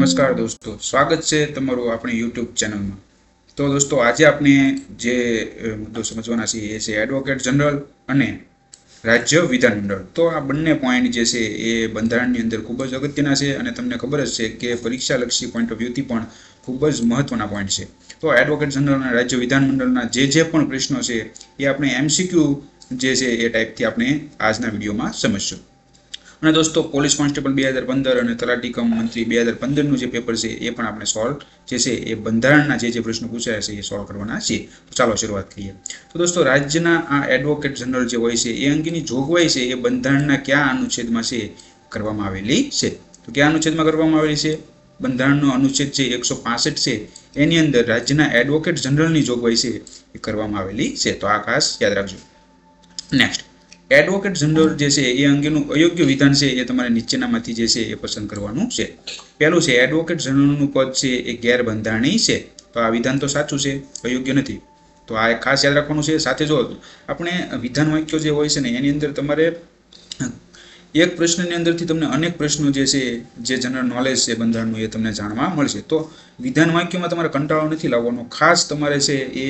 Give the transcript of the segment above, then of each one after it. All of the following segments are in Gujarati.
નમસ્કાર દોસ્તો, સ્વાગત છે તમારું આપણી યુટ્યુબ ચેનલમાં। તો દોસ્તો, આજે આપણે જે મુદ્દો સમજવાના છે એ છે એડવોકેટ જનરલ અને રાજ્ય વિધાનમંડળ। તો આ બંને પોઈન્ટ જે છે એ બંધારણની અંદર ખૂબ જ અગત્યના છે અને તમને ખબર જ છે કે પરીક્ષાલક્ષી પોઈન્ટ ઓફ વ્યૂથી પણ ખૂબ જ મહત્વના પોઈન્ટ છે। તો એડવોકેટ જનરલ અને રાજ્ય વિધાનમંડળના જે પણ પ્રશ્નો છે એ આપણે એમસીક્યુ જે છે એ ટાઈપથી આપણે આજના વિડીયોમાં સમજશું। અને દોસ્તો, પોલીસ કોન્સ્ટેબલ 2015 અને તલાટી કમ મંત્રી 2015નું જે પેપર છે એ પણ આપણે સોલ્વ જે છે એ બંધારણના જે પ્રશ્નો પૂછાયા છે એ સોલ્વ કરવાના છે। તો ચાલો શરૂઆત કરીએ। તો દોસ્તો, રાજ્યના આ એડવોકેટ જનરલ જે હોય છે એ અંગેની જોગવાઈ છે એ બંધારણના કયા અનુચ્છેદમાં છે કરવામાં આવેલી છે? તો કયા અનુચ્છેદમાં કરવામાં આવેલી છે? બંધારણનો અનુચ્છેદ છે 165 છે, એની અંદર રાજ્યના એડવોકેટ જનરલની જોગવાઈ છે એ કરવામાં આવેલી છે। તો આ ખાસ યાદ રાખજો। નેક્સ્ટ, એડવોકેટ જનરલ જે છે એ અંગેનું અયોગ્ય વિધાન છે એ તમારે નીચેનામાંથી જે છે એ પસંદ કરવાનું છે। પહેલું છે, એડવોકેટ જનરલનું પદ છે એ ગેરબંધારણીય છે। તો આ વિધાન તો સાચું છે, અયોગ્ય નથી। તો આ ખાસ યાદ રાખવાનું છે। સાથે જો આપણે વિધાન વાક્યો જે હોય છે ને એની અંદર તમારે એક પ્રશ્નની અંદરથી તમને અનેક પ્રશ્નો જે છે જે જનરલ નોલેજ છે બંધારણનું એ તમને જાણવા મળશે। તો વિધાન વાક્યોમાં તમારે કંટાળો નથી લાવવાનો, ખાસ તમારે છે એ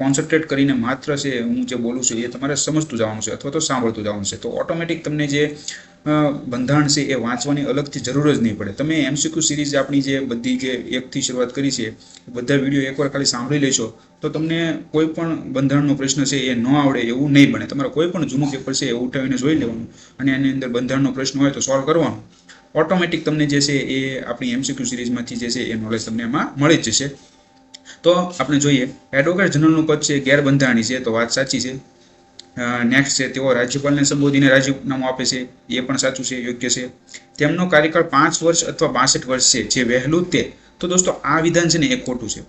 કોન્સન્ટ્રેટ કરીને માત્ર છે હું જે બોલું છું એ તમારે સમજતું જવાનું છે અથવા તો સાંભળતું જવાનું છે। તો ઓટોમેટિક તમને જે બંધારણ છે એ વાંચવાની અલગથી જરૂર જ નહીં પડે। તમે એમસીક્યુ સિરીઝ આપણી જે બધી જે એકથી શરૂઆત કરી છે બધા વિડીયો એકવાર ખાલી સાંભળી લેશો તો તમને કોઈ પણ બંધારણનો પ્રશ્ન છે એ ન આવડે એવું નહીં બને। તમારે કોઈ પણ જૂનું પેપર છે એ ઉઠાવીને જોઈ લેવાનું અને એની અંદર બંધારણનો પ્રશ્ન હોય તો સોલ્વ કરવાનો। ઓટોમેટિક તમને જે છે એ આપણી એમસીક્યુ સિરીઝમાંથી જે છે એ નોલેજ તમને એમાં મળી જ જશે। તો આપણે જોઈએ, એડવોકેટ જનરલનું પદ છે ગેરબંધારણીય છે, તો વાત સાચી છે। નેક્સ્ટ છે, તેઓ રાજ્યપાલને સંબોધીને રાજીનામું આપે છે, એ પણ સાચું છે, યોગ્ય છે। તેમનો કાર્યકાળ 5 વર્ષ અથવા 62 વર્ષ છે, જે વહેલું તે। તો દોસ્તો, આ વિધાન છે ને એ ખોટું છે।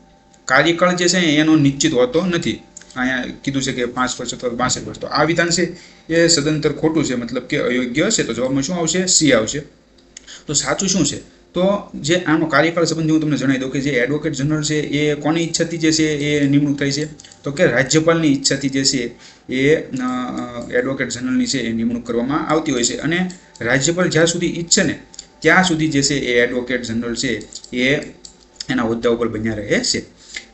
કાર્યકાળ જે છે એનો નિશ્ચિત હોતો નથી। અહીંયા કીધું છે કે 5 વર્ષ અથવા 62 વર્ષ, તો આ વિધાન છે એ સદંતર ખોટું છે, મતલબ કે અયોગ્ય છે। તો જવાબમાં શું આવશે? સી આવશે। તો સાચું શું છે? તો જે આનો કાર્યકાળ સંબંધી હું તમને જણાવી દઉં કે જે એડવોકેટ જનરલ છે એ કોની ઈચ્છાથી જે છે એ નિમણૂક થાય છે? તો કે રાજ્યપાલની ઈચ્છાથી જે છે એ એડવોકેટ જનરલની છે એ નિમણૂક કરવામાં આવતી હોય છે। અને રાજ્યપાલ જ્યાં સુધી ઈચ્છે ને ત્યાં સુધી જે છે એ એડવોકેટ જનરલ છે એ એના હોદ્દા ઉપર બન્યા રહે છે।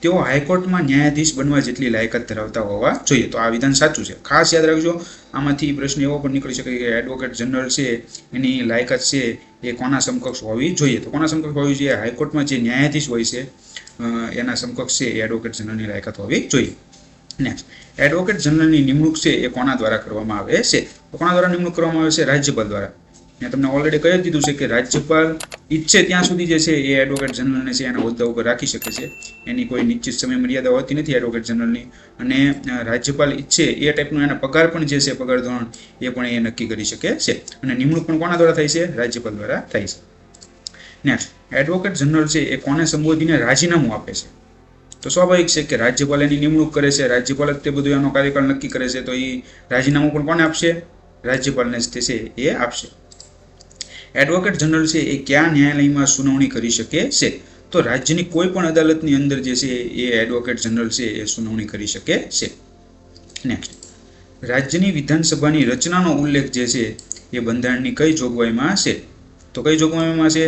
તેઓ હાઈકોર્ટમાં ન્યાયાધીશ બનવા જેટલી લાયકાત ધરાવતા હોવા જોઈએ। તો આ વિધાન સાચું છે, ખાસ યાદ રાખજો। આમાંથી પ્રશ્ન એવો પણ નીકળી શકે કે એડવોકેટ જનરલ છે એની લાયકાત છે એ કોના સમકક્ષ હોવી જોઈએ? તો કોના સમકક્ષ હોવી જોઈએ? હાઈકોર્ટમાં જે ન્યાયાધીશ હોય છે એના સમકક્ષ છે એ એડવોકેટ જનરલની લાયકાત હોવી જોઈએ। નેક્સ્ટ, એડવોકેટ જનરલની નિમણૂક છે એ કોના દ્વારા કરવામાં આવે છે? તો કોના દ્વારા નિમણૂક કરવામાં આવે છે? રાજ્યપાલ દ્વારા। મેં તમને ઓલરેડી કહી દીધું છે કે રાજ્યપાલ ઈચ્છે ત્યાં સુધી જે છે એ એડવોકેટ જનરલને છે એના હોદ્દા ઉપર રાખી શકે છે। એની કોઈ નિશ્ચિત સમય મર્યાદા હોતી નથી એડવોકેટ જનરલની। અને રાજ્યપાલ ઈચ્છે એ ટાઈપનો એના પગાર પણ જે છે પગાર ધોરણ એ પણ એ નક્કી કરી શકે છે। અને નિમણૂક પણ કોના દ્વારા થાય છે? રાજ્યપાલ દ્વારા થાય છે। નેક્સ્ટ, એડવોકેટ જનરલ છે એ કોને સંબોધીને રાજીનામું આપે છે? તો સ્વાભાવિક છે કે રાજ્યપાલ એની નિમણૂક કરે છે, રાજ્યપાલ જ તે બધું એનો કાર્યકાળ નક્કી કરે છે, તો એ રાજીનામું પણ કોને આપશે? રાજ્યપાલને જ તે છે એ આપશે। એડવોકેટ જનરલ છે એ કયા ન્યાયાલયમાં સુનાવણી કરી શકે છે? તો રાજ્યની કોઈ પણ અદાલતની અંદર જે છે એ એડવોકેટ જનરલ છે એ સુનાવણી કરી શકે છે। નેક્સ્ટ, રાજ્યની વિધાનસભાની રચનાનો ઉલ્લેખ જે છે એ બંધારણની કઈ જોગવાઈમાં છે? તો કઈ જોગવાઈમાં છે?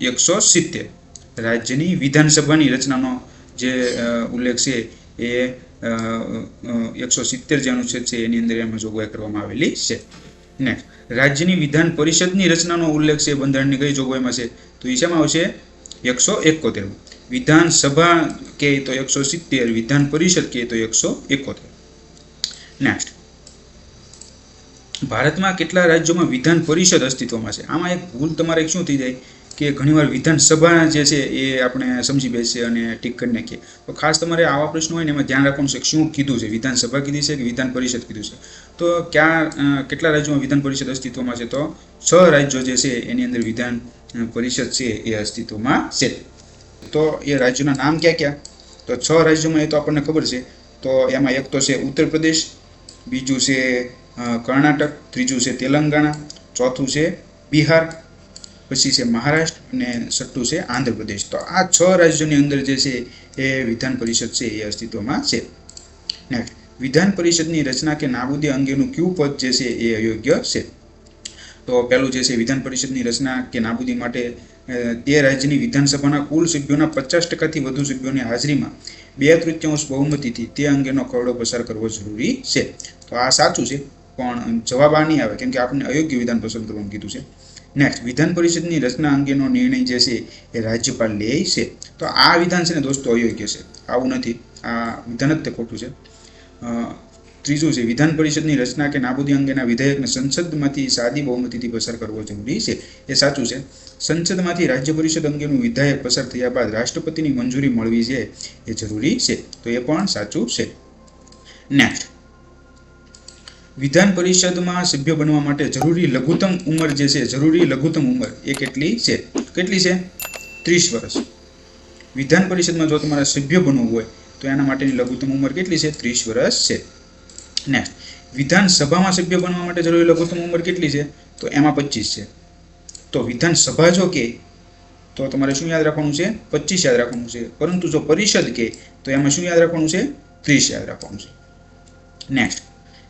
170। રાજ્યની વિધાનસભાની રચનાનો જે ઉલ્લેખ છે એ 170 જે અનુચ્છેદ છે એની અંદર એમાં જોગવાઈ કરવામાં આવેલી છે। નેક્સ્ટ, રાજ્યની વિધાન પરિષદની રચનાનો ઉલ્લેખ છે બંધારણની કઈ જોગવાઈમાં છે? તો એ શેમાં આવશે? 171। વિધાનસભા કે તો 170, વિધાન પરિષદ કે તો 171। નેક્સ્ટ, ભારતમાં કેટલા રાજ્યોમાં વિધાન પરિષદ અસ્તિત્વમાં છે? આમાં એક ભૂલ તમારે શું થઈ જાય કે ઘણીવાર વિધાનસભા જે છે એ આપણે સમજી બેસીએ અને ટીક કરી નાખીએ। તો ખાસ તમારે આવા પ્રશ્નો હોય ને એમાં ધ્યાન રાખવાનું છે કે શું કીધું છે, વિધાનસભા કીધી છે કે વિધાન પરિષદ કીધું છે? તો કેટલા રાજ્યોમાં વિધાન પરિષદ અસ્તિત્વમાં છે? તો 6 રાજ્યો જે છે એની અંદર વિધાન પરિષદ છે એ અસ્તિત્વમાં છે। તો એ રાજ્યોના નામ ક્યાં ક્યાં? તો 6 રાજ્યોમાં એ તો આપણને ખબર છે। તો એમાં એક તો છે ઉત્તર પ્રદેશ, બીજું છે કર્ણાટક, ત્રીજું છે તેલંગાણા, ચોથું છે બિહાર, પછી છે મહારાષ્ટ્ર અને છઠ્ઠું છે આંધ્રપ્રદેશ। તો આ 6 રાજ્યોની અંદર જે છે એ વિધાન પરિષદ છે એ અસ્તિત્વમાં છે। નેક્સ્ટ, વિધાન પરિષદની રચના કે નાબૂદી અંગેનું કયું પદ જે છે એ અયોગ્ય છે? તો તો પહેલું જે છે વિધાન પરિષદની રચના કે નાબૂદી માટે તે રાજ્યની વિધાનસભાના કુલ સભ્યોના 50%થી વધુ સભ્યોની હાજરીમાં 2/3 બહુમતીથી તે અંગેનો ખરડો પસાર કરવો જરૂરી છે. તો આ સાચું છે, પણ જવાબ આ નહીં આવે કેમ કે આપણે અયોગ્ય વિધાન પસંદ કરવાનું કીધું છે. નેક્સ્ટ, વિધાન પરિષદની રચના અંગેનો નિર્ણય જે છે એ રાજ્યપાલ લે છે. તો આ વિધાન છે ને દોસ્તો અયોગ્ય છે, આવું નથી, આ વિધાન જ તે ખોટું છે. ત્રીજું છે વિધાન પરિષદની રચના કે નાબૂદી અંગેના વિધેયકને સંસદમાંથી સાદી બહુમતીથી પસાર કરવો જરૂરી છે. એ સાચું છે. સંસદમાંથી રાજ્ય પરિષદ અંગેનું વિધેયક પસાર થયા બાદ રાષ્ટ્રપતિની મંજૂરી મળવી છે એ જરૂરી છે. તો એ પણ સાચું છે. નેક્સ્ટ, વિધાન પરિષદમાં સભ્ય બનવા માટે જરૂરી લઘુત્તમ ઉંમર જે છે, જરૂરી લઘુત્તમ ઉંમર એ કેટલી છે? કેટલી છે? 30 વર્ષ. વિધાન પરિષદમાં જો તમારે સભ્ય બનવું હોય તો એના માટેની લઘુત્તમ ઉંમર કેટલી છે? 30 વર્ષ છે. નેક્સ્ટ, વિધાનસભામાં સભ્ય બનવા માટે જરૂરી લઘુત્તમ ઉંમર કેટલી છે? તો એમાં 25 છે. તો વિધાનસભા જો કે તો તમારે શું યાદ રાખવાનું છે? 25 યાદ રાખવાનું છે. પરંતુ જો પરિષદ કે તો એમાં શું યાદ રાખવાનું છે? 30 યાદ રાખવાનું છે. નેક્સ્ટ,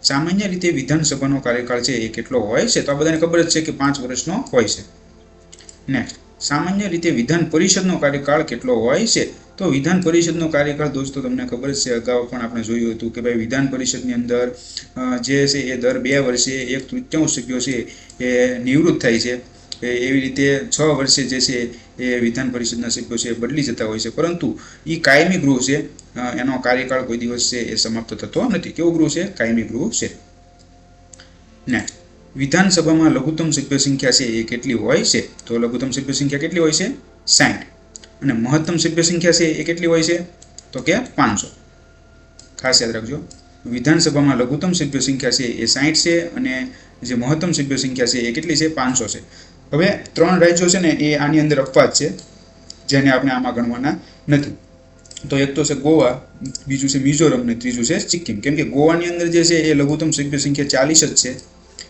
સામાન્ય રીતે વિધાનસભાનો કાર્યકાળ છે એ કેટલો હોય છે? તો આ બધાને ખબર જ છે કે 5 વર્ષનો હોય છે. નેક્સ્ટ, સામાન્ય રીતે વિધાન પરિષદનો કાર્યકાળ કેટલો હોય છે? તો વિધાન પરિષદનો કાર્યકાળ દોસ્તો તમને ખબર જ છે, અગાઉ પણ આપણે જોયું હતું કે ભાઈ વિધાન પરિષદની અંદર જે છે એ દર 2 વર્ષે 1/3 સભ્યો છે એ નિવૃત્ત થાય છે. એવી રીતે 6 વર્ષે જે છે એ વિધાન પરિષદના સભ્યો છે બદલી જતા હોય છે, પરંતુ એ કાયમી ગૃહ છે, એનો કાર્યકાળ કોઈ દિવસ છે એ સમાપ્ત થતો નથી. કેવું ગૃહ છે? કાયમી ગૃહ છે. નેક્સ્ટ, વિધાનસભામાં લઘુત્તમ સભ્ય સંખ્યા છે એ કેટલી હોય છે? તો લઘુત્તમ સભ્ય સંખ્યા કેટલી હોય છે? 60. અને મહત્તમ સભ્ય સંખ્યા છે એ કેટલી હોય છે? તો કે 500. ખાસ યાદ રાખજો, વિધાનસભામાં લઘુત્તમ સભ્ય સંખ્યા છે એ 60 છે અને જે મહત્તમ સભ્ય સંખ્યા છે એ કેટલી છે? 500 છે. હવે 3 રાજ્યો છે ને એ આની અંદર અપવાદ છે, જેને આપણે આમાં ગણવાના નથી. તો એક તો છે ગોવા, બીજું છે મિઝોરમ ને ત્રીજું છે સિક્કિમ. કેમ કે ગોવાની અંદર જે છે એ લઘુત્તમ સભ્ય સંખ્યા 40 જ છે,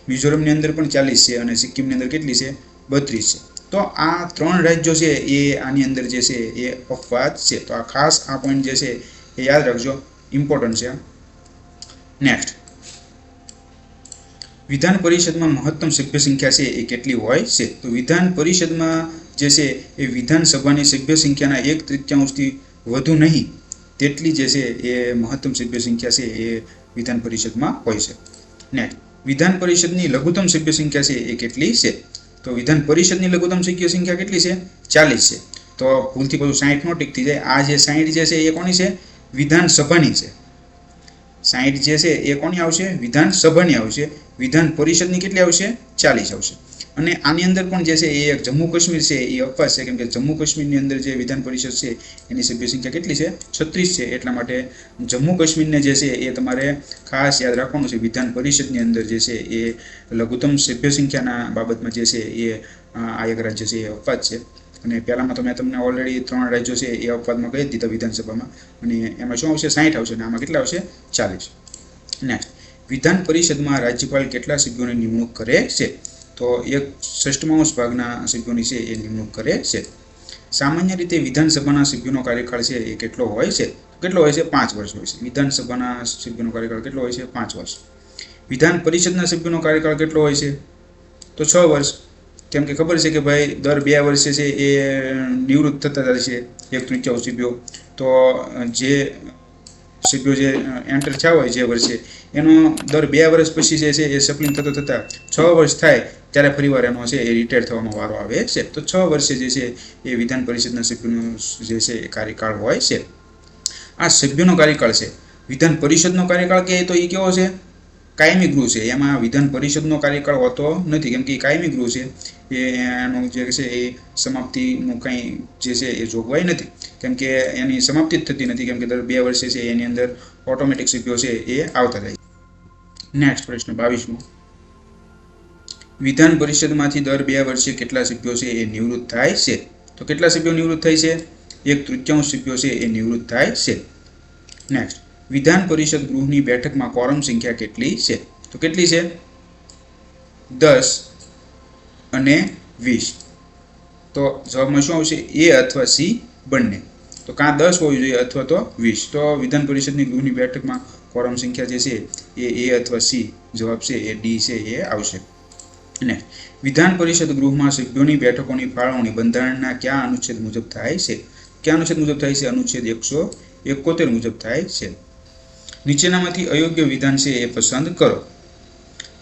મિઝોરમની અંદર પણ 40 છે અને સિક્કિમની અંદર કેટલી છે? 32 છે. તો આ 3 રાજ્યો છે એ આની અંદર જે છે એ અપવાદ છે. તો આ ખાસ આ પોઈન્ટ જે છે એ યાદ રાખજો, ઇમ્પોર્ટન્ટ છે. નેક્સ્ટ, વિધાન પરિષદમાં મહત્તમ સભ્ય સંખ્યા છે એ કેટલી હોય છે? તો વિધાન પરિષદમાં જે છે એ વિધાનસભાની સભ્ય સંખ્યાના 1/3 વધુ નહીં તેટલી જે છે એ મહત્તમ સભ્ય સંખ્યા છે એ વિધાન પરિષદમાં હોય છે. નેક્સ્ટ, વિધાન પરિષદની લઘુત્તમ સભ્ય સંખ્યા છે એ કેટલી છે? તો વિધાન પરિષદની લઘુત્તમ સભ્ય સંખ્યા કેટલી છે? 40 છે. તો ભૂલથી બધું 60 નો ટીક થઈ જાય. આ જે 60 જે છે એ કોની છે? વિધાનસભાની છે. 60 જે છે એ કોની આવશે? વિધાનસભાની આવશે. વિધાન પરિષદની કેટલી આવશે? 40 આવશે. અને આની અંદર પણ જે છે એ એક જમ્મુ કાશ્મીર છે એ અપવાદ છે, કેમ કે જમ્મુ કાશ્મીરની અંદર જે વિધાન પરિષદ છે એની સભ્ય સંખ્યા કેટલી છે? 36 છે. એટલા માટે જમ્મુ કાશ્મીરને જે છે એ તમારે ખાસ યાદ રાખવાનું છે. વિધાન પરિષદની અંદર જે છે એ લઘુત્તમ સભ્ય સંખ્યાના બાબતમાં જે છે એ આ એક રાજ્ય છે એ અપવાદ છે. અને પહેલામાં તો મેં તમને ઓલરેડી 3 રાજ્યો છે એ અપવાદમાં કહી દીધા વિધાનસભામાં, અને એમાં શું આવશે? 60 આવશે અને આમાં કેટલા આવશે? 40. નેક્સ્ટ, વિધાન પરિષદમાં રાજ્યપાલ કેટલા સભ્યોની નિમણૂક કરે છે? તો 1/6 ભાગના સભ્યોની છે એ નિમણૂક કરે છે. સામાન્ય રીતે વિધાનસભાના સભ્યોનો કાર્યકાળ છે એ કેટલો હોય છે? કેટલો હોય છે? 5 વર્ષ હોય છે. વિધાનસભાના સભ્યોનો કાર્યકાળ કેટલો હોય છે? 5 વર્ષ. વિધાન પરિષદના સભ્યોનો કાર્યકાળ કેટલો હોય છે? તો 6 વર્ષ. કેમ કે ખબર છે કે ભાઈ દર 2 વર્ષે છે એ નિવૃત્ત થતા જાય છે 1/3 સભ્યો. તો જે સભ્યો જે એન્ટર થયા હોય જે વર્ષે, એનો દર 2 વર્ષ પછી જે છે એ સપ્લિંગ થતા 6 વર્ષ થાય ત્યારે ફરીવાર એનો છે એ રિટાયર થવાનો વારો આવે છે. તો 6 વર્ષે જે છે એ વિધાન પરિષદના સભ્યોનો જે છે એ કાર્યકાળ હોય છે. આ સભ્યોનો કાર્યકાળ છે. વિધાન પરિષદનો કાર્યકાળ કે તો એ કેવો છે? કાયમી ગૃહ છે. એમાં વિધાન પરિષદનો કાર્યકાળ હોતો નથી, કેમ કે કાયમી ગૃહ છે. એનું જે છે એ સમાપ્તિનું કંઈ જે છે એ જોગવાઈ નથી, કેમ કે એની સમાપ્તિ જ થતી નથી, કેમ કે દર 2 વર્ષે છે એની અંદર ઓટોમેટિક સભ્યો છે એ આવતા જાય. નેક્સ્ટ પ્રશ્ન 22મો, વિધાન પરિષદમાંથી દર 2 વર્ષે કેટલા સભ્યો છે એ નિવૃત્ત થાય છે? તો કેટલા સભ્યો નિવૃત્ત થાય છે? 1/3 સભ્યો છે એ નિવૃત્ત થાય છે. નેક્સ્ટ, વિધાન પરિષદ ગૃહની બેઠકમાં કોરમ સંખ્યા કેટલી છે? તો કેટલી છે? 10 અને 20. તો જવાબમાં શું આવશે? એ અથવા સી બંને. તો કાં 10 હોવી જોઈએ અથવા તો 20. તો વિધાન પરિષદની ગૃહની બેઠકમાં કોરમ સંખ્યા જે છે એ અથવા સી, જવાબ છે એ ડી છે એ આવશે. અને વિધાન પરિષદ ગૃહમાં સભ્યોની બેઠકોની ફાળવણી બંધારણના કયા અનુચ્છેદ મુજબ થાય છે? કયા અનુચ્છેદ મુજબ થાય છે? અનુચ્છેદ 171 મુજબ થાય છે. નીચેનામાંથી અયોગ્ય વિધાન છે એ પસંદ કરો.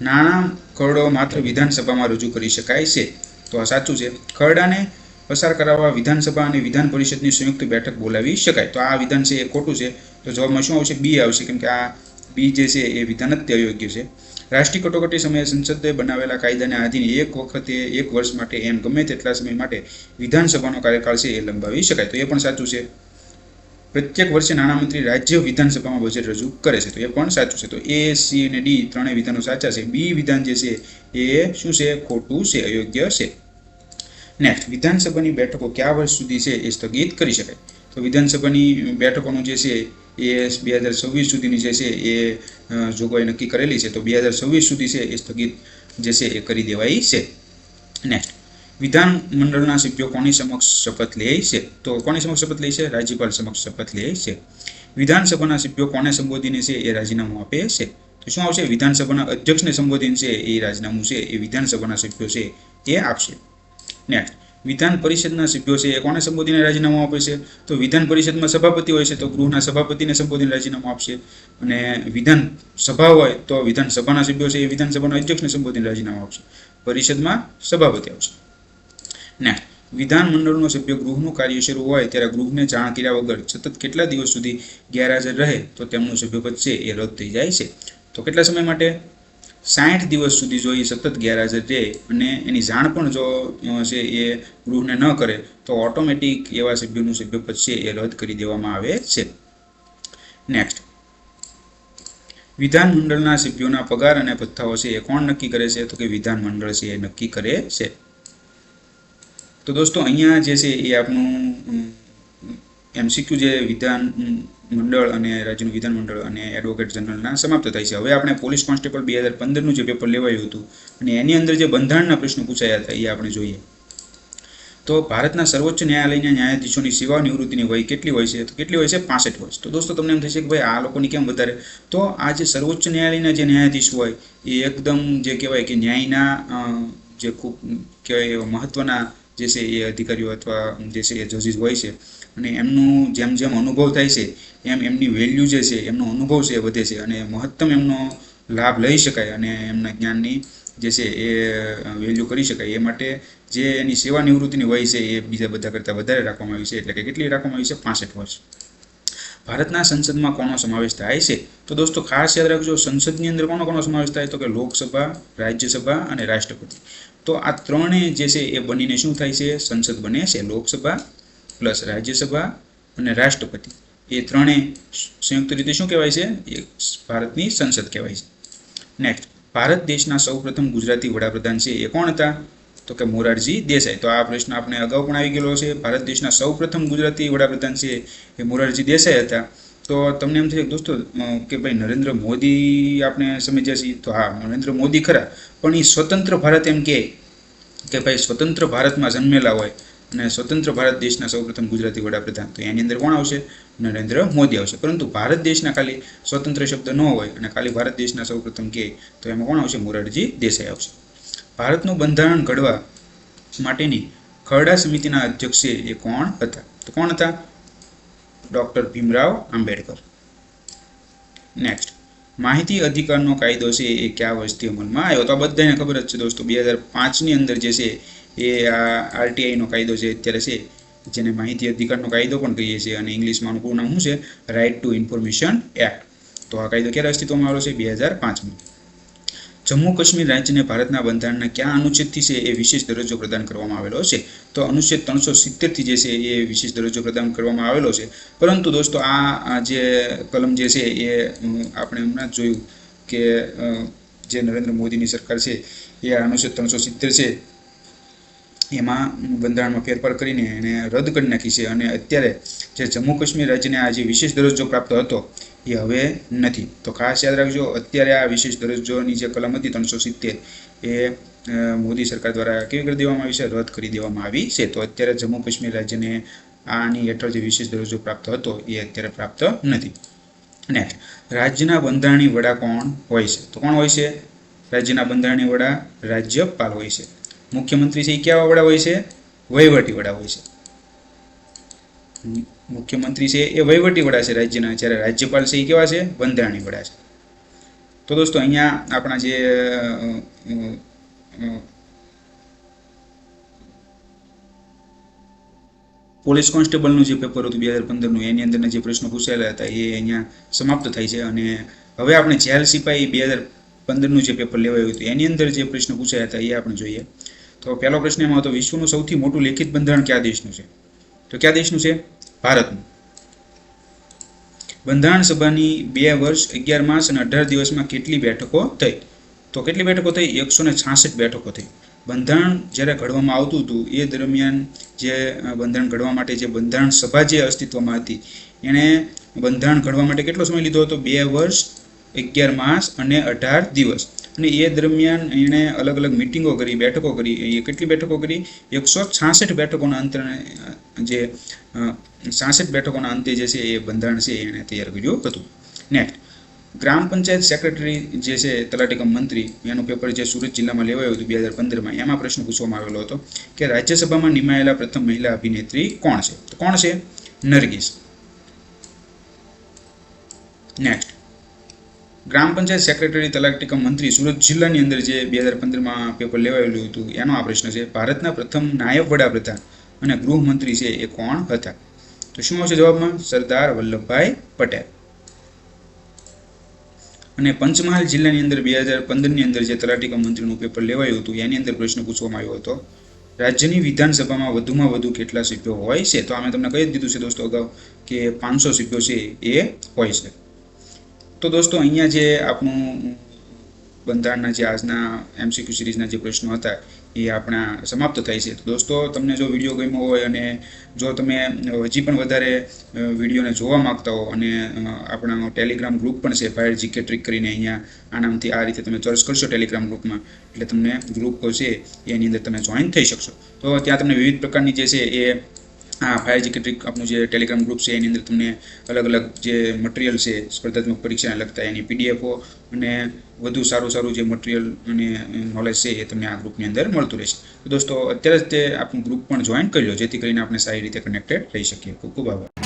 નાણાં ખરડો માત્ર વિધાનસભામાં રજૂ કરી શકાય છે. તો આ સાચું છે. ખરડાને પસાર કરાવવા વિધાનસભા અને વિધાન પરિષદની સંયુક્ત બેઠક બોલાવી શકાય. તો આ વિધાન છે એ ખોટું છે. તો જવાબમાં શું આવશે? બી આવશે, કેમ કે આ બી જે છે એ વિધાન જ અયોગ્ય છે. રાષ્ટ્રીય કટોકટી સમયે સંસદે બનાવેલા કાયદાને આધીન એક વખતે 1 વર્ષ માટે એમ ગમે તેટલા સમય માટે વિધાનસભાનો કાર્યકાળ છે એ લંબાવી શકાય. તો એ પણ સાચું છે. પ્રત્યેક વર્ષે નાણામંત્રી રાજ્ય વિધાનસભામાં બજેટ રજૂ કરે છે. તો એ પણ સાચું છે. તો એ, સી અને ડી ત્રણેય વિધાનો સાચા છે. બી વિધાન જે છે એ શું છે? ખોટું છે, અયોગ્ય છે. નેક્સ્ટ, વિધાનસભાની બેઠકો કયા વર્ષ સુધી છે એ સ્થગિત કરી શકાય? તો વિધાનસભાની બેઠકોનું જે છે એ 2026 સુધીની જે છે એ જોગવાઈ નક્કી કરેલી છે. તો 2026 સુધી છે એ સ્થગિત જે છે એ કરી દેવાય છે. નેક્સ્ટ, વિધાન મંડળના સભ્યો કોની સમક્ષ શપથ લે છે? તો કોની સમક્ષ શપથ લે છે? રાજ્યપાલ સમક્ષ શપથ લે છે. વિધાનસભાના સભ્યો કોને સંબોધીને છે એ રાજીનામું આપે છે? તો શું આવશે? વિધાનસભાના અધ્યક્ષને સંબોધીને છે એ રાજીનામું છે એ વિધાનસભાના સભ્યો છે એ આપશે. નેક્સ્ટ, વિધાન પરિષદના સભ્યો છે એ કોને સંબોધીને રાજીનામું આપે છે? તો વિધાન પરિષદમાં સભાપતિ હોય છે તો ગૃહના સભાપતિને સંબોધીને રાજીનામું આપશે. અને વિધાન સભા હોય તો વિધાનસભાના સભ્યો છે એ વિધાનસભાના અધ્યક્ષને સંબોધીને રાજીનામું આપશે. પરિષદમાં સભાપતિ આવશે. નેક્સ્ટ, વિધાન મંડળનો સભ્ય ગૃહનું કાર્ય શરૂ હોય ત્યારે ગૃહને જાણ કર્યા વગર સતત કેટલા દિવસ સુધી ગેરહાજર રહે તો તેમનું સભ્યપદ છે એ રદ થઈ જાય છે? તો કેટલા સમય માટે? 60 દિવસ સુધી જો એ સતત ગેરહાજર રહે અને એની જાણ પણ જો છે એ ગૃહને ન કરે તો ઓટોમેટિક એવા સભ્યોનું સભ્યપદ છે એ રદ કરી દેવામાં આવે છે. નેક્સ્ટ, વિધાન મંડળના સભ્યોના પગાર અને ભથ્થાઓ છે એ કોણ નક્કી કરે છે? તો કે વિધાન મંડળ છે એ નક્કી કરે છે. તો દોસ્તો અહીંયા જે છે એ આપણું MCQ જે વિધાન મંડળ અને રાજ્યનું વિધાન મંડળ અને એડવોકેટ જનરલના સમાપ્ત થાય છે. હવે આપણે પોલીસ કોન્સ્ટેબલ 2015નું જે પેપર લેવાયું હતું અને એની અંદર જે બંધારણના પ્રશ્નો પૂછાયા હતા એ આપણે જોઈએ. તો ભારતના સર્વોચ્ચ ન્યાયાલયના ન્યાયાધીશોની સેવા નિવૃત્તિની વય કેટલી હોય છે? તો કેટલી હોય છે? 65 વર્ષ. તો દોસ્તો તમને એમ થશે કે ભાઈ આ લોકોની કેમ વધારે? તો આ જે સર્વોચ્ચ ન્યાયાલયના જે ન્યાયાધીશ હોય એ એકદમ જે કહેવાય કે ન્યાયના જે ખૂબ કહેવાય મહત્વના જે છે એ અધિકારીઓ અથવા જે છે એ જજીસ હોય છે. અને એમનું જેમ જેમ અનુભવ થાય છે એમ એમની વેલ્યુ જે છે એમનો અનુભવ છે એ વધે છે અને મહત્તમ એમનો લાભ લઈ શકાય અને એમના જ્ઞાનની જે છે એ વેલ્યુ કરી શકાય એ માટે જે એની સેવા નિવૃત્તિની વય છે એ બીજા બધા કરતાં વધારે રાખવામાં આવી છે. એટલે કે કેટલી રાખવામાં આવી છે? 65 વર્ષ. ભારતના સંસદમાં કોનો સમાવેશ થાય છે? તો દોસ્તો ખાસ યાદ રાખજો, સંસદની અંદર કોનો સમાવેશ થાય? તો કે લોકસભા, રાજ્યસભા અને રાષ્ટ્રપતિ. તો આ ત્રણે જે છે એ બનીને શું થાય છે? સંસદ બને છે. લોકસભા પ્લસ રાજ્યસભા અને રાષ્ટ્રપતિ એ ત્રણેય સંયુક્ત રીતે શું કહેવાય છે? એ ભારતની સંસદ કહેવાય છે. નેક્સ્ટ, ભારત દેશના સૌપ્રથમ ગુજરાતી વડાપ્રધાન છે એ કોણ હતા? તો કે મોરારજી દેસાઈ. તો આ પ્રશ્ન આપણે અગાઉ પણ આવી ગયેલો છે. ભારત દેશના સૌપ્રથમ ગુજરાતી વડાપ્રધાન છે એ મોરારજી દેસાઈ હતા. તો તમને એમ થશે દોસ્તો કે ભાઈ નરેન્દ્ર મોદી આપણે સમજ્યા છીએ. તો હા, નરેન્દ્ર મોદી ખરા, પણ એ સ્વતંત્ર ભારત એમ કે ભાઈ સ્વતંત્ર ભારતમાં જન્મેલા હોય અને સ્વતંત્ર ભારત દેશના સૌપ્રથમ ગુજરાતી વડાપ્રધાન, તો એની અંદર કોણ આવશે? નરેન્દ્ર મોદી આવશે. પરંતુ ભારત દેશના ખાલી સ્વતંત્ર શબ્દ ન હોય અને ખાલી ભારત દેશના સૌપ્રથમ કે તો એમાં કોણ આવશે? મોરારજી દેસાઈ આવશે. ભારતનું બંધારણ ઘડવા માટેની ખરડા સમિતિના અધ્યક્ષ એ કોણ હતા? તો કોણ હતા? ડોક્ટર ભીમરાવ આંબેડકર. નેક્સ્ટ, માહિતી અધિકારનો કાયદો છે એ કયા વર્ષથી અમલમાં આવ્યો? તો આ બધાને ખબર જ છે દોસ્તો, 2005ની અંદર જે છે એ આ RTI નો કાયદો છે અત્યારે છે, જેને માહિતી અધિકારનો કાયદો પણ કહીએ છીએ અને ઇંગ્લિશમાં આનું પૂરું નામ શું છે? Right to information act. તો આ કાયદો ક્યારે અસ્તિત્વમાં આવેલો છે? 2005માં. જમ્મુ કાશ્મીર રાજ્યને ભારતના બંધારણના કયા અનુચ્છેદથી છે એ વિશેષ દરજ્જો પ્રદાન કરવામાં આવેલો છે? તો અનુચ્છેદ 370 જે છે એ વિશેષ દરજ્જો પ્રદાન કરવામાં આવેલો છે. પરંતુ દોસ્તો આ જે કલમ જે છે એ આપણે હમણાં જ જોયું કે જે નરેન્દ્ર મોદીની સરકાર છે એ આ અનુચ્છેદ 370 છે એમાં બંધારણમાં ફેરફાર કરીને એને રદ કરી નાખી છે અને અત્યારે જે જમ્મુ કાશ્મીર રાજ્યને આ જે વિશેષ દરજ્જો પ્રાપ્ત હતો એ હવે નથી. તો ખાસ યાદ રાખજો, અત્યારે આ વિશેષ દરજ્જોની જે કલમ હતી 370 એ મોદી સરકાર દ્વારા કેવી કરી દેવામાં આવી છે? રદ કરી દેવામાં આવી છે. તો અત્યારે જમ્મુ કાશ્મીર રાજ્યને આની હેઠળ જે વિશેષ દરજ્જો પ્રાપ્ત હતો એ અત્યારે પ્રાપ્ત નથી. નેક્સ્ટ, રાજ્યના બંધારણીય વડા કોણ હોય છે? તો કોણ હોય છે? રાજ્યના બંધારણીય વડા રાજ્યપાલ હોય છે. મુખ્યમંત્રી છે એ કેવા વડા હોય છે? વહીવટી વડા હોય છે. મુખ્યમંત્રી છે એ વહીવટી વડા છે રાજ્યના, જ્યારે રાજ્યપાલ છે એ કેવા છે? બંધારણીય વડા છે. તો દોસ્તો અહીંયા આપણા જે પોલીસ કોન્સ્ટેબલનું જે પેપર હતું 2015નું, એની અંદરના જે પ્રશ્નો પૂછાયેલા હતા એ અહીંયા સમાપ્ત થાય છે. અને હવે આપણે જેલ સિપાહી 2015નું જે પેપર લેવાયું હતું એની અંદર જે પ્રશ્નો પૂછાયા હતા એ આપણે જોઈએ. તો પહેલો પ્રશ્ન એમાં હતો, વિશ્વનું સૌથી મોટું લેખિત બંધારણ કયા દેશનું છે? તો કયા દેશનું છે? ભારતનું. બંધારણ સભાની 2 વર્ષ 11 માસ અને 18 દિવસમાં કેટલી બેઠકો થઈ? તો કેટલી બેઠકો થઈ? 166 બેઠકો થઈ. બંધારણ જ્યારે ઘડવામાં આવતું હતું એ દરમિયાન જે બંધારણ ઘડવા માટે જે બંધારણ સભા જે અસ્તિત્વમાં હતી એણે બંધારણ ઘડવા માટે કેટલો સમય લીધો હતો? 2 વર્ષ 11 માસ અને 18 દિવસ. અને એ દરમિયાન એણે અલગ અલગ મિટિંગો કરી, બેઠકો કરી. એ કેટલી બેઠકો કરી? 166 બેઠકોના અંતરે જે 66 બેઠકોના અંતે જે છે એ બંધારણ છે એણે તૈયાર કર્યું હતું. નેક્સ્ટ, ગ્રામ પંચાયત સેક્રેટરી જે છે તલાટી કમ મંત્રી, એનું પેપર જે સુરત જિલ્લામાં લેવાયું હતું 2015માં, એમાં પ્રશ્ન પૂછવામાં આવેલો હતો કે રાજ્યસભામાં નિમાયેલા પ્રથમ મહિલા અભિનેત્રી કોણ છે? તો કોણ છે? નરગીસ. નેક્સ્ટ, ગ્રામ પંચાયત સેક્રેટરી તલાટી કમ મંત્રી સુરત જિલ્લાની અંદર જે 2015માં પેપર લેવાયેલું હતું એનો આ પ્રશ્ન છે. ભારતના પ્રથમ નાયબ વડાપ્રધાન અને ગૃહમંત્રી છે એ કોણ હતા? તો શું આવશે જવાબમાં? સરદાર વલ્લભભાઈ પટેલ. અને પંચમહાલ જિલ્લાની અંદર 2015ની અંદર જે તલાટી કમ મંત્રીનું પેપર લેવાયું હતું એની અંદર પ્રશ્ન પૂછવામાં આવ્યો હતો, રાજ્યની વિધાનસભામાં વધુમાં વધુ કેટલા સભ્યો હોય છે? તો અમે તમને કહી દીધું છે દોસ્તો અગાઉ કે 500 સભ્યો છે એ હોય છે. તો દોસ્તો અહીંયા જે આપણું બંધારણના જે આજના MCQ સિરીઝના જે પ્રશ્નો હતા એ આપણા સમાપ્ત થાય છે. તો દોસ્તો તમને જો વિડીયો ગમ્યો હોય અને જો તમે હજી પણ વધારે વિડીયોને જોવા માગતા હો અને આપણા ટેલિગ્રામ ગ્રુપ પણ છે ફાયર જીકે ટ્રીક કરીને, અહીંયા આ નામથી આ રીતે તમે સર્ચ કરશો ટેલિગ્રામ ગ્રુપમાં એટલે તમને ગ્રુપ છે એની અંદર તમે જોઈન થઈ શકશો. તો ત્યાં તમને વિવિધ પ્રકારની જે છે એ ફાયર જીકે ટ્રીક આપણું જે ટેલિગ્રામ ગ્રુપ છે એની અંદર તમને અલગ અલગ જે મટીરિયલ છે સ્પર્ધાત્મક પરીક્ષાને લગતા એની પીડીએફઓ અને વધુ સારું જે મટીરિયલ અને નોલેજ છે એ તમને આ ગ્રુપની અંદર મળતું રહેશે. તો દોસ્તો અત્યારે જ તે આપણું ગ્રુપ પણ જોઈન કરી લો જેથી કરીને આપણે સારી રીતે કનેક્ટેડ રહી શકીએ. ખૂબ ખૂબ આભાર.